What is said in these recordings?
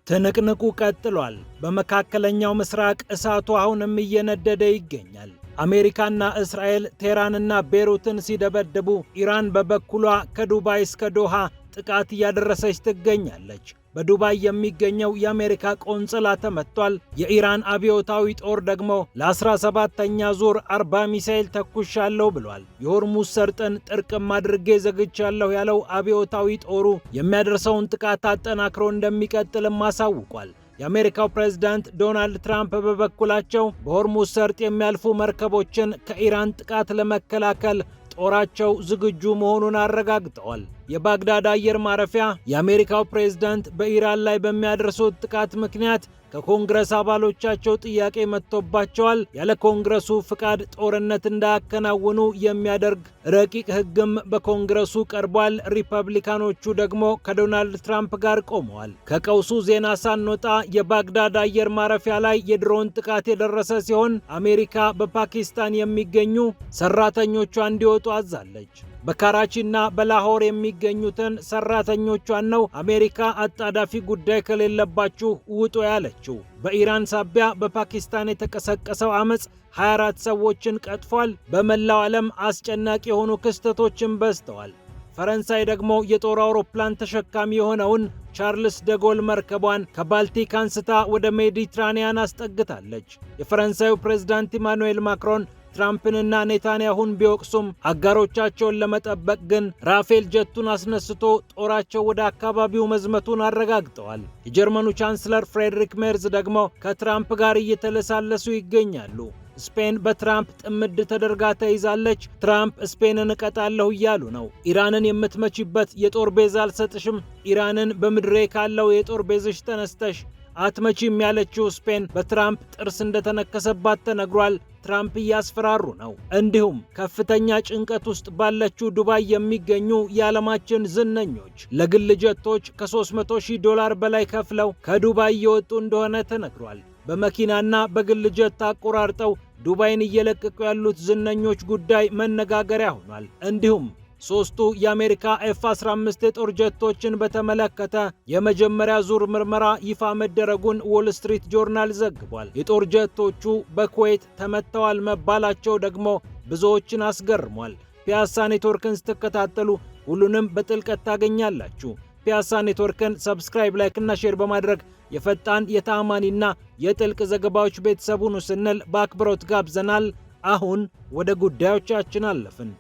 ትንቅንቁ ቀጥሏል። በመካከለኛው ምስራቅ እሳቱ አሁንም እየነደደ ይገኛል። አሜሪካና እስራኤል ቴህራንና ቤሩትን ሲደበድቡ፣ ኢራን በበኩሏ ከዱባይ እስከ ዶሃ ጥቃት እያደረሰች ትገኛለች። በዱባይ የሚገኘው የአሜሪካ ቆንጽላ ተመቷል። የኢራን አብዮታዊ ጦር ደግሞ ለ17ኛ ዙር 40 ሚሳኤል ተኩሻለሁ ብሏል። የሆርሙዝ ሰርጥን ጥርቅም አድርጌ ዘግቻለሁ ያለው አብዮታዊ ጦሩ የሚያደርሰውን ጥቃት አጠናክሮ እንደሚቀጥልም አሳውቋል። የአሜሪካው ፕሬዝዳንት ዶናልድ ትራምፕ በበኩላቸው በሆርሙዝ ሰርጥ የሚያልፉ መርከቦችን ከኢራን ጥቃት ለመከላከል ጦራቸው ዝግጁ መሆኑን አረጋግጠዋል። የባግዳድ አየር ማረፊያ የአሜሪካው ፕሬዝዳንት በኢራን ላይ በሚያደርሱት ጥቃት ምክንያት ከኮንግረስ አባሎቻቸው ጥያቄ መጥቶባቸዋል። ያለ ኮንግረሱ ፍቃድ ጦርነት እንዳያከናውኑ የሚያደርግ ረቂቅ ሕግም በኮንግረሱ ቀርቧል። ሪፐብሊካኖቹ ደግሞ ከዶናልድ ትራምፕ ጋር ቆመዋል። ከቀውሱ ዜና ሳንወጣ የባግዳድ አየር ማረፊያ ላይ የድሮን ጥቃት የደረሰ ሲሆን አሜሪካ በፓኪስታን የሚገኙ ሰራተኞቿ እንዲወጡ አዛለች። በካራቺና በላሆር የሚገኙትን ሰራተኞቿን ነው አሜሪካ አጣዳፊ ጉዳይ ከሌለባችሁ ውጡ ያለችው። በኢራን ሳቢያ በፓኪስታን የተቀሰቀሰው አመፅ 24 ሰዎችን ቀጥፏል። በመላው ዓለም አስጨናቂ የሆኑ ክስተቶችን በዝተዋል። ፈረንሳይ ደግሞ የጦር አውሮፕላን ተሸካሚ የሆነውን ቻርልስ ደጎል መርከቧን ከባልቲክ አንስታ ወደ ሜዲትራኒያን አስጠግታለች። የፈረንሳዩ ፕሬዝዳንት ኢማኑኤል ማክሮን ትራምፕንና ኔታንያሁን ቢወቅሱም አጋሮቻቸውን ለመጠበቅ ግን ራፌል ጀቱን አስነስቶ ጦራቸው ወደ አካባቢው መዝመቱን አረጋግጠዋል። የጀርመኑ ቻንስለር ፍሬድሪክ ሜርዝ ደግሞ ከትራምፕ ጋር እየተለሳለሱ ይገኛሉ። ስፔን በትራምፕ ጥምድ ተደርጋ ተይዛለች። ትራምፕ ስፔንን እቀጣለሁ እያሉ ነው። ኢራንን የምትመቺበት የጦር ቤዝ አልሰጥሽም፣ ኢራንን በምድሬ ካለው የጦር ቤዝሽ ተነስተሽ አትመቺም ያለችው ስፔን በትራምፕ ጥርስ እንደተነከሰባት ተነግሯል። ትራምፕ እያስፈራሩ ነው። እንዲሁም ከፍተኛ ጭንቀት ውስጥ ባለችው ዱባይ የሚገኙ የዓለማችን ዝነኞች ለግል ጀቶች ከ$300,000 በላይ ከፍለው ከዱባይ እየወጡ እንደሆነ ተነግሯል። በመኪናና በግል ጀት አቆራርጠው ዱባይን እየለቀቁ ያሉት ዝነኞች ጉዳይ መነጋገሪያ ሆኗል። እንዲሁም ሶስቱ የአሜሪካ F-15 የጦር ጀቶችን በተመለከተ የመጀመሪያ ዙር ምርመራ ይፋ መደረጉን ዎል ስትሪት ጆርናል ዘግቧል። የጦር ጀቶቹ በኩዌት ተመተዋል መባላቸው ደግሞ ብዙዎችን አስገርሟል። ፒያሳ ኔትወርክን ስትከታተሉ ሁሉንም በጥልቀት ታገኛላችሁ። ፒያሳ ኔትወርክን ሰብስክራይብ፣ ላይክ እና ሼር በማድረግ የፈጣን የተአማኒና የጥልቅ ዘገባዎች ቤተሰቡን ስንል በአክብሮት ጋብዘናል። አሁን ወደ ጉዳዮቻችን አለፍን።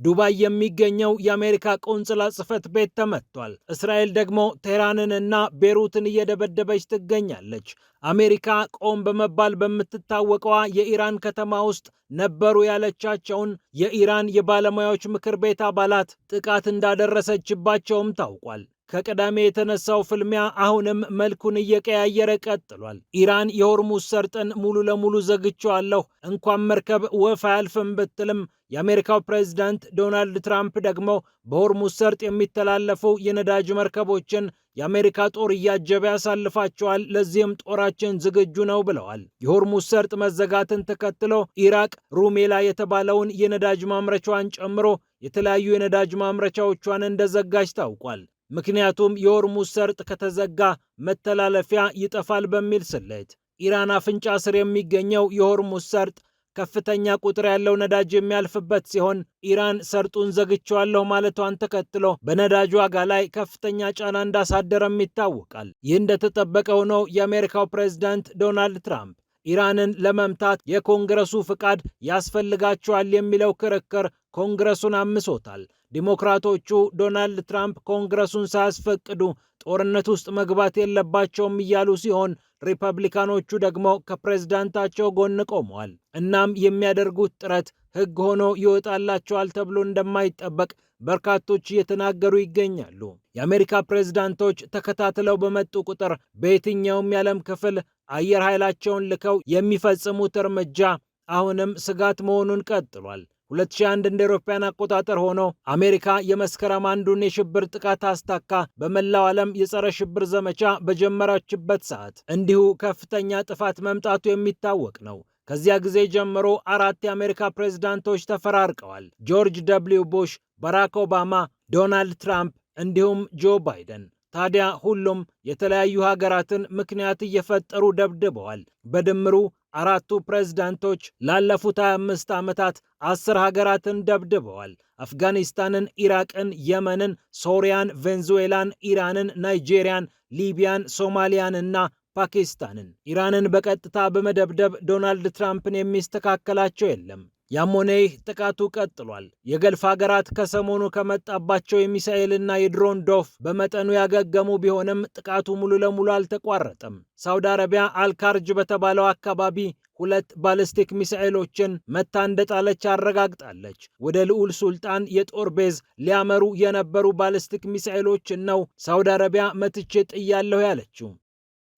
ዱባይ የሚገኘው የአሜሪካ ቆንጽላ ጽሕፈት ቤት ተመቷል። እስራኤል ደግሞ ቴህራንንና ቤሩትን እየደበደበች ትገኛለች። አሜሪካ ቆም በመባል በምትታወቀዋ የኢራን ከተማ ውስጥ ነበሩ ያለቻቸውን የኢራን የባለሙያዎች ምክር ቤት አባላት ጥቃት እንዳደረሰችባቸውም ታውቋል። ከቅዳሜ የተነሳው ፍልሚያ አሁንም መልኩን እየቀያየረ ቀጥሏል። ኢራን የሆርሙዝ ሰርጥን ሙሉ ለሙሉ ዘግቼዋለሁ እንኳን መርከብ ወፍ አያልፍም ብትልም የአሜሪካው ፕሬዝዳንት ዶናልድ ትራምፕ ደግሞ በሆርሙዝ ሰርጥ የሚተላለፉ የነዳጅ መርከቦችን የአሜሪካ ጦር እያጀበ ያሳልፋቸዋል፣ ለዚህም ጦራችን ዝግጁ ነው ብለዋል። የሆርሙዝ ሰርጥ መዘጋትን ተከትሎ ኢራቅ ሩሜላ የተባለውን የነዳጅ ማምረቻዋን ጨምሮ የተለያዩ የነዳጅ ማምረቻዎቿን እንደዘጋጅ ታውቋል። ምክንያቱም የሆርሙዝ ሰርጥ ከተዘጋ መተላለፊያ ይጠፋል በሚል ስሌት። ኢራን አፍንጫ ስር የሚገኘው የሆርሙዝ ሰርጥ ከፍተኛ ቁጥር ያለው ነዳጅ የሚያልፍበት ሲሆን ኢራን ሰርጡን ዘግቼዋለሁ ማለቷን ተከትሎ በነዳጅ ዋጋ ላይ ከፍተኛ ጫና እንዳሳደረም ይታወቃል። ይህ እንደተጠበቀ ሆኖ የአሜሪካው ፕሬዝዳንት ዶናልድ ትራምፕ ኢራንን ለመምታት የኮንግረሱ ፍቃድ ያስፈልጋቸዋል የሚለው ክርክር ኮንግረሱን አምሶታል። ዲሞክራቶቹ ዶናልድ ትራምፕ ኮንግረሱን ሳያስፈቅዱ ጦርነት ውስጥ መግባት የለባቸውም እያሉ ሲሆን ሪፐብሊካኖቹ ደግሞ ከፕሬዝዳንታቸው ጎን ቆመዋል። እናም የሚያደርጉት ጥረት ሕግ ሆኖ ይወጣላቸዋል ተብሎ እንደማይጠበቅ በርካቶች እየተናገሩ ይገኛሉ። የአሜሪካ ፕሬዝዳንቶች ተከታትለው በመጡ ቁጥር በየትኛውም የዓለም ክፍል አየር ኃይላቸውን ልከው የሚፈጽሙት እርምጃ አሁንም ስጋት መሆኑን ቀጥሏል። 2001 እንደ አውሮፓውያን አቆጣጠር ሆኖ አሜሪካ የመስከረም አንዱን የሽብር ጥቃት አስታካ በመላው ዓለም የጸረ ሽብር ዘመቻ በጀመረችበት ሰዓት እንዲሁ ከፍተኛ ጥፋት መምጣቱ የሚታወቅ ነው። ከዚያ ጊዜ ጀምሮ 4 የአሜሪካ ፕሬዝዳንቶች ተፈራርቀዋል። ጆርጅ ደብሊው ቡሽ፣ ባራክ ኦባማ፣ ዶናልድ ትራምፕ እንዲሁም ጆ ባይደን። ታዲያ ሁሉም የተለያዩ ሀገራትን ምክንያት እየፈጠሩ ደብድበዋል። በድምሩ 4ቱ ፕሬዝዳንቶች ላለፉት 25 ዓመታት 10 ሀገራትን ደብድበዋል። አፍጋኒስታንን፣ ኢራቅን፣ የመንን፣ ሶሪያን፣ ቬንዙዌላን፣ ኢራንን፣ ናይጄሪያን፣ ሊቢያን፣ ሶማሊያን እና ፓኪስታንን። ኢራንን በቀጥታ በመደብደብ ዶናልድ ትራምፕን የሚስተካከላቸው የለም። ያም ሆነ ይህ ጥቃቱ ቀጥሏል። የገልፍ ሀገራት ከሰሞኑ ከመጣባቸው የሚሳኤልና የድሮን ዶፍ በመጠኑ ያገገሙ ቢሆንም ጥቃቱ ሙሉ ለሙሉ አልተቋረጠም። ሳውዲ አረቢያ አልካርጅ በተባለው አካባቢ 2 ባሊስቲክ ሚሳኤሎችን መታ እንደጣለች አረጋግጣለች። ወደ ልዑል ሱልጣን የጦር ቤዝ ሊያመሩ የነበሩ ባሊስቲክ ሚሳኤሎችን ነው ሳውዲ አረቢያ መትቼ ጥያለሁ ያለችው።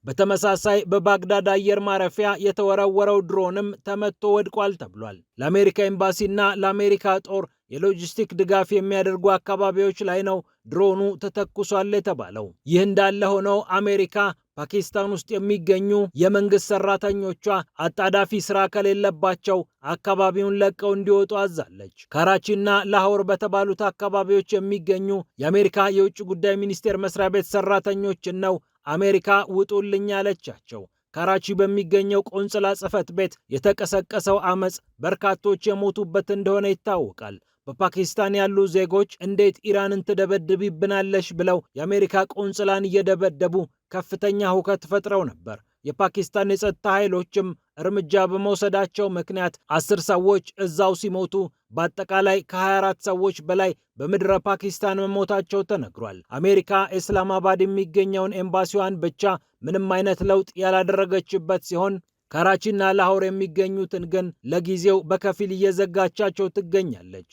በተመሳሳይ በባግዳድ አየር ማረፊያ የተወረወረው ድሮንም ተመቶ ወድቋል ተብሏል። ለአሜሪካ ኤምባሲና ለአሜሪካ ጦር የሎጂስቲክ ድጋፍ የሚያደርጉ አካባቢዎች ላይ ነው ድሮኑ ተተኩሷል የተባለው። ይህ እንዳለ ሆነው አሜሪካ ፓኪስታን ውስጥ የሚገኙ የመንግስት ሰራተኞቿ አጣዳፊ ስራ ከሌለባቸው አካባቢውን ለቀው እንዲወጡ አዛለች። ካራቺና ላሆር በተባሉት አካባቢዎች የሚገኙ የአሜሪካ የውጭ ጉዳይ ሚኒስቴር መስሪያ ቤት ሰራተኞችን ነው አሜሪካ ውጡልኝ ያለቻቸው። ካራቺ በሚገኘው ቆንጽላ ጽሕፈት ቤት የተቀሰቀሰው አመፅ በርካቶች የሞቱበት እንደሆነ ይታወቃል። በፓኪስታን ያሉ ዜጎች እንዴት ኢራንን ትደበድብብናለሽ ብለው የአሜሪካ ቆንጽላን እየደበደቡ ከፍተኛ ሁከት ፈጥረው ነበር። የፓኪስታን የጸጥታ ኃይሎችም እርምጃ በመውሰዳቸው ምክንያት 10 ሰዎች እዛው ሲሞቱ በአጠቃላይ ከ24 ሰዎች በላይ በምድረ ፓኪስታን መሞታቸው ተነግሯል። አሜሪካ ኢስላማባድ የሚገኘውን ኤምባሲዋን ብቻ ምንም አይነት ለውጥ ያላደረገችበት ሲሆን ካራቺና ላሆር የሚገኙትን ግን ለጊዜው በከፊል እየዘጋቻቸው ትገኛለች።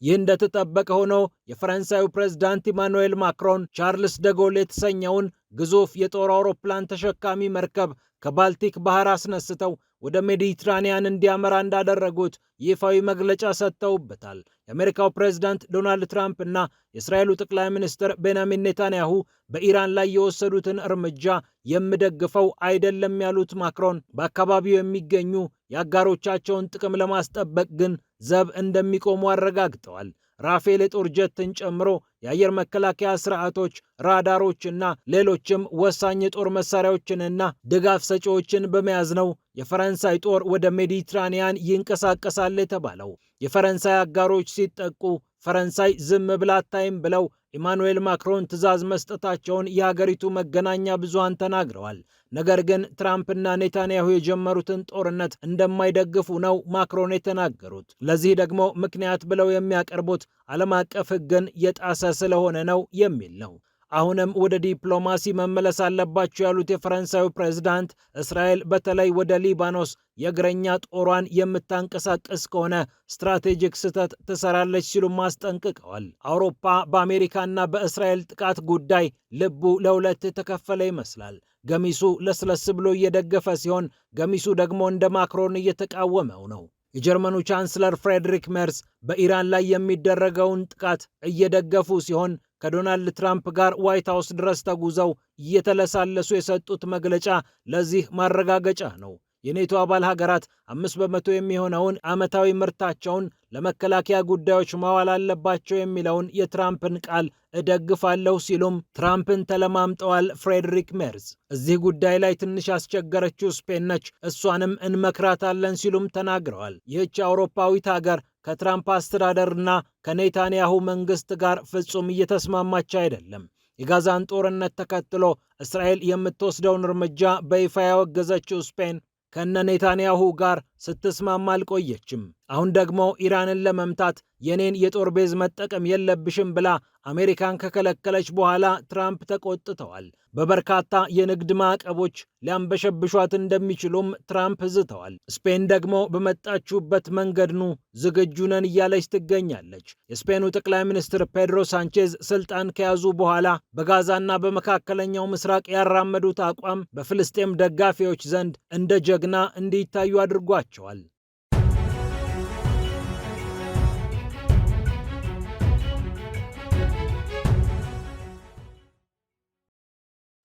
ይህ እንደተጠበቀ ሆኖ የፈረንሳዩ ፕሬዝዳንት ኢማኑኤል ማክሮን ቻርልስ ደጎል የተሰኘውን ግዙፍ የጦር አውሮፕላን ተሸካሚ መርከብ ከባልቲክ ባህር አስነስተው ወደ ሜዲትራኒያን እንዲያመራ እንዳደረጉት ይፋዊ መግለጫ ሰጥተውበታል። የአሜሪካው ፕሬዝዳንት ዶናልድ ትራምፕ እና የእስራኤሉ ጠቅላይ ሚኒስትር ቤንያሚን ኔታንያሁ በኢራን ላይ የወሰዱትን እርምጃ የምደግፈው አይደለም ያሉት ማክሮን በአካባቢው የሚገኙ የአጋሮቻቸውን ጥቅም ለማስጠበቅ ግን ዘብ እንደሚቆሙ አረጋግጠዋል። ራፌል የጦር ጀትን ጨምሮ የአየር መከላከያ ስርዓቶች፣ ራዳሮችና ሌሎችም ወሳኝ የጦር መሳሪያዎችንና ድጋፍ ሰጪዎችን በመያዝ ነው የፈረንሳይ ጦር ወደ ሜዲትራኒያን ይንቀሳቀሳል የተባለው። የፈረንሳይ አጋሮች ሲጠቁ ፈረንሳይ ዝም ብላ አታይም ብለው ኢማኑኤል ማክሮን ትዕዛዝ መስጠታቸውን የሀገሪቱ መገናኛ ብዙሃን ተናግረዋል። ነገር ግን ትራምፕና ኔታንያሁ የጀመሩትን ጦርነት እንደማይደግፉ ነው ማክሮን የተናገሩት። ለዚህ ደግሞ ምክንያት ብለው የሚያቀርቡት ዓለም አቀፍ ሕግን የጣሰ ስለሆነ ነው የሚል ነው። አሁንም ወደ ዲፕሎማሲ መመለስ አለባቸው ያሉት የፈረንሳዩ ፕሬዝዳንት እስራኤል በተለይ ወደ ሊባኖስ የእግረኛ ጦሯን የምታንቀሳቀስ ከሆነ ስትራቴጂክ ስህተት ትሰራለች ሲሉም አስጠንቅቀዋል። አውሮፓ በአሜሪካና በእስራኤል ጥቃት ጉዳይ ልቡ ለሁለት የተከፈለ ይመስላል። ገሚሱ ለስለስ ብሎ እየደገፈ ሲሆን፣ ገሚሱ ደግሞ እንደ ማክሮን እየተቃወመው ነው። የጀርመኑ ቻንስለር ፍሬድሪክ ሜርስ በኢራን ላይ የሚደረገውን ጥቃት እየደገፉ ሲሆን ከዶናልድ ትራምፕ ጋር ዋይት ሃውስ ድረስ ተጉዘው እየተለሳለሱ የሰጡት መግለጫ ለዚህ ማረጋገጫ ነው። የኔቶ አባል ሀገራት 5% የሚሆነውን ዓመታዊ ምርታቸውን ለመከላከያ ጉዳዮች ማዋል አለባቸው የሚለውን የትራምፕን ቃል እደግፋለሁ ሲሉም ትራምፕን ተለማምጠዋል። ፍሬድሪክ ሜርዝ እዚህ ጉዳይ ላይ ትንሽ ያስቸገረችው ስፔን ነች፣ እሷንም እንመክራታለን ሲሉም ተናግረዋል። ይህች አውሮፓዊት ሀገር ከትራምፕ አስተዳደርና ከኔታንያሁ መንግስት ጋር ፍጹም እየተስማማች አይደለም። የጋዛን ጦርነት ተከትሎ እስራኤል የምትወስደውን እርምጃ በይፋ ያወገዘችው ስፔን ከነ ኔታንያሁ ጋር ስትስማማ አልቆየችም። አሁን ደግሞ ኢራንን ለመምታት የኔን የጦር ቤዝ መጠቀም የለብሽም ብላ አሜሪካን ከከለከለች በኋላ ትራምፕ ተቆጥተዋል። በበርካታ የንግድ ማዕቀቦች ሊያንበሸብሿት እንደሚችሉም ትራምፕ ዝተዋል። ስፔን ደግሞ በመጣችሁበት መንገድ ኑ ዝግጁ ነን እያለች ትገኛለች። የስፔኑ ጠቅላይ ሚኒስትር ፔድሮ ሳንቼዝ ስልጣን ከያዙ በኋላ በጋዛና በመካከለኛው ምስራቅ ያራመዱት አቋም በፍልስጤም ደጋፊዎች ዘንድ እንደ ጀግና እንዲታዩ አድርጓቸዋል።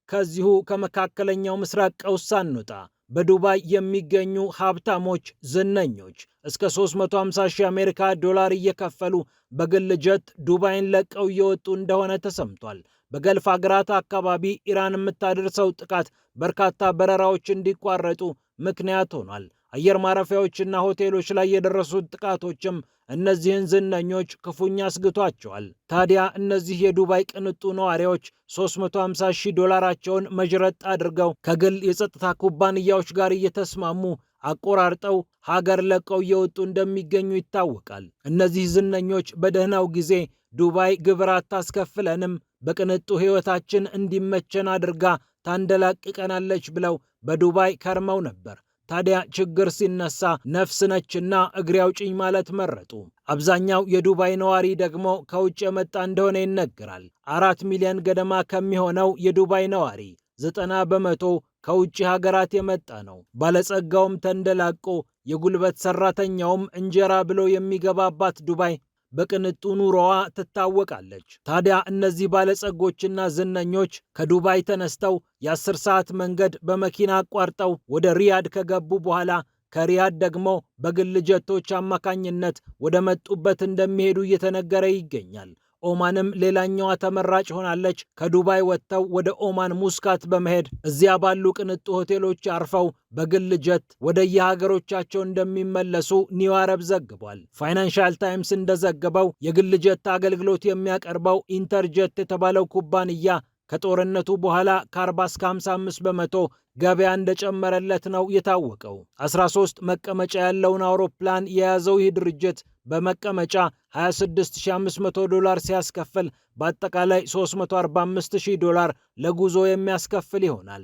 ከዚሁ ከመካከለኛው ምስራቅ ቀውስ ሳንወጣ በዱባይ የሚገኙ ሀብታሞች፣ ዝነኞች እስከ 350,000 አሜሪካ ዶላር እየከፈሉ በግል ጀት ዱባይን ለቀው እየወጡ እንደሆነ ተሰምቷል። በገልፍ ሀገራት አካባቢ ኢራን የምታደርሰው ጥቃት በርካታ በረራዎች እንዲቋረጡ ምክንያት ሆኗል። አየር ማረፊያዎችና ሆቴሎች ላይ የደረሱት ጥቃቶችም እነዚህን ዝነኞች ክፉኛ አስግቷቸዋል። ታዲያ እነዚህ የዱባይ ቅንጡ ነዋሪዎች 350,000 ዶላራቸውን መዥረጥ አድርገው ከግል የጸጥታ ኩባንያዎች ጋር እየተስማሙ አቆራርጠው ሀገር ለቀው እየወጡ እንደሚገኙ ይታወቃል። እነዚህ ዝነኞች በደህናው ጊዜ ዱባይ ግብር አታስከፍለንም፣ በቅንጡ ሕይወታችን እንዲመቸን አድርጋ ታንደላቅቀናለች ብለው በዱባይ ከርመው ነበር። ታዲያ ችግር ሲነሳ ነፍስ ነችና እግሬ አውጭኝ ማለት መረጡ። አብዛኛው የዱባይ ነዋሪ ደግሞ ከውጭ የመጣ እንደሆነ ይነገራል። 4 ሚሊዮን ገደማ ከሚሆነው የዱባይ ነዋሪ 90 በመቶ ከውጭ ሀገራት የመጣ ነው። ባለጸጋውም ተንደላቆ የጉልበት ሰራተኛውም እንጀራ ብሎ የሚገባባት ዱባይ በቅንጡ ኑሮዋ ትታወቃለች። ታዲያ እነዚህ ባለጸጎችና ዝነኞች ከዱባይ ተነስተው የ10 ሰዓት መንገድ በመኪና አቋርጠው ወደ ሪያድ ከገቡ በኋላ ከሪያድ ደግሞ በግል ጀቶች አማካኝነት ወደ መጡበት እንደሚሄዱ እየተነገረ ይገኛል። ኦማንም ሌላኛዋ ተመራጭ ሆናለች። ከዱባይ ወጥተው ወደ ኦማን ሙስካት በመሄድ እዚያ ባሉ ቅንጡ ሆቴሎች አርፈው በግል ጀት ወደ የሀገሮቻቸው እንደሚመለሱ ኒው አረብ ዘግቧል። ፋይናንሻል ታይምስ እንደዘገበው የግል ጀት አገልግሎት የሚያቀርበው ኢንተርጀት የተባለው ኩባንያ ከጦርነቱ በኋላ ከ40 እስከ 55 በመቶ ገበያ እንደጨመረለት ነው የታወቀው። 13 መቀመጫ ያለውን አውሮፕላን የያዘው ይህ ድርጅት በመቀመጫ 26500 ዶላር ሲያስከፍል በአጠቃላይ 345000 ዶላር ለጉዞ የሚያስከፍል ይሆናል።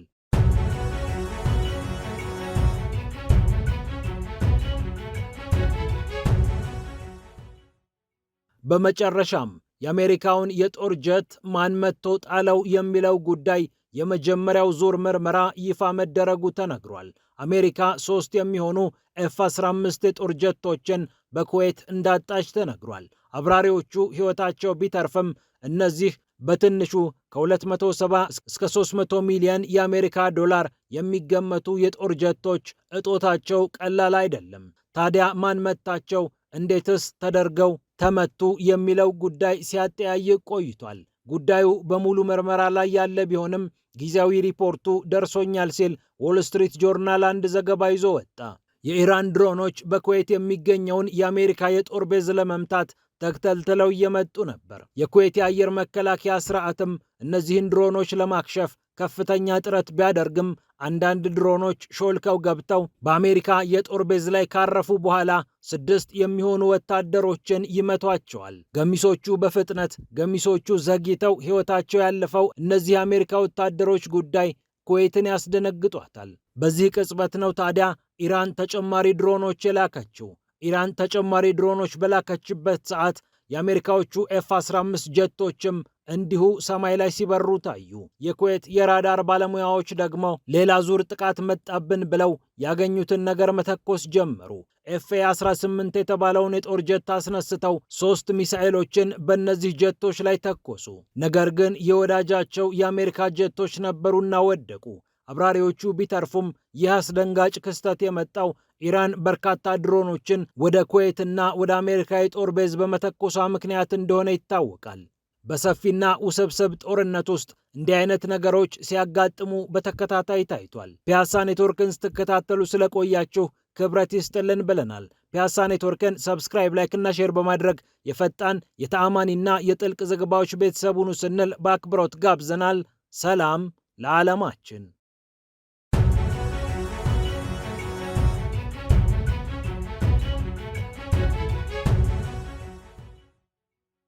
በመጨረሻም የአሜሪካውን የጦር ጀት ማን መትቶ ጣለው የሚለው ጉዳይ የመጀመሪያው ዙር ምርመራ ይፋ መደረጉ ተነግሯል። አሜሪካ 3 የሚሆኑ F-15 የጦር ጀቶችን በኩዌት እንዳጣች ተነግሯል። አብራሪዎቹ ሕይወታቸው ቢተርፍም እነዚህ በትንሹ ከ270 እስከ 300 ሚሊዮን የአሜሪካ ዶላር የሚገመቱ የጦር ጀቶች እጦታቸው ቀላል አይደለም። ታዲያ ማን መታቸው? እንዴትስ ተደርገው ተመቱ? የሚለው ጉዳይ ሲያጠያይቅ ቆይቷል። ጉዳዩ በሙሉ ምርመራ ላይ ያለ ቢሆንም ጊዜያዊ ሪፖርቱ ደርሶኛል ሲል ዎል ስትሪት ጆርናል አንድ ዘገባ ይዞ ወጣ። የኢራን ድሮኖች በኩዌት የሚገኘውን የአሜሪካ የጦር ቤዝ ለመምታት ተክተልትለው እየመጡ ነበር። የኩዌት የአየር መከላከያ ስርዓትም እነዚህን ድሮኖች ለማክሸፍ ከፍተኛ ጥረት ቢያደርግም አንዳንድ ድሮኖች ሾልከው ገብተው በአሜሪካ የጦር ቤዝ ላይ ካረፉ በኋላ 6 የሚሆኑ ወታደሮችን ይመቷቸዋል። ገሚሶቹ በፍጥነት ገሚሶቹ ዘግይተው ሕይወታቸው ያለፈው እነዚህ የአሜሪካ ወታደሮች ጉዳይ ኩዌትን ያስደነግጧታል። በዚህ ቅጽበት ነው ታዲያ ኢራን ተጨማሪ ድሮኖች የላከችው። ኢራን ተጨማሪ ድሮኖች በላከችበት ሰዓት የአሜሪካዎቹ F-15 ጀቶችም እንዲሁ ሰማይ ላይ ሲበሩ ታዩ። የኩዌት የራዳር ባለሙያዎች ደግሞ ሌላ ዙር ጥቃት መጣብን ብለው ያገኙትን ነገር መተኮስ ጀመሩ። FA-18 የተባለውን የጦር ጀት አስነስተው 3 ሚሳኤሎችን በእነዚህ ጀቶች ላይ ተኮሱ። ነገር ግን የወዳጃቸው የአሜሪካ ጀቶች ነበሩና ወደቁ። አብራሪዎቹ ቢተርፉም ይህ አስደንጋጭ ክስተት የመጣው ኢራን በርካታ ድሮኖችን ወደ ኩዌትና ወደ አሜሪካ የጦር ቤዝ በመተኮሷ ምክንያት እንደሆነ ይታወቃል። በሰፊና ውስብስብ ጦርነት ውስጥ እንዲህ አይነት ነገሮች ሲያጋጥሙ በተከታታይ ታይቷል። ፒያሳ ኔትወርክን ስትከታተሉ ስለቆያችሁ ክብረት ይስጥልን ብለናል። ፒያሳ ኔትወርክን ሰብስክራይብ፣ ላይክ እና ሼር በማድረግ የፈጣን የተአማኒና የጥልቅ ዘገባዎች ቤተሰብ ሁኑ ስንል በአክብሮት ጋብዘናል። ሰላም ለዓለማችን።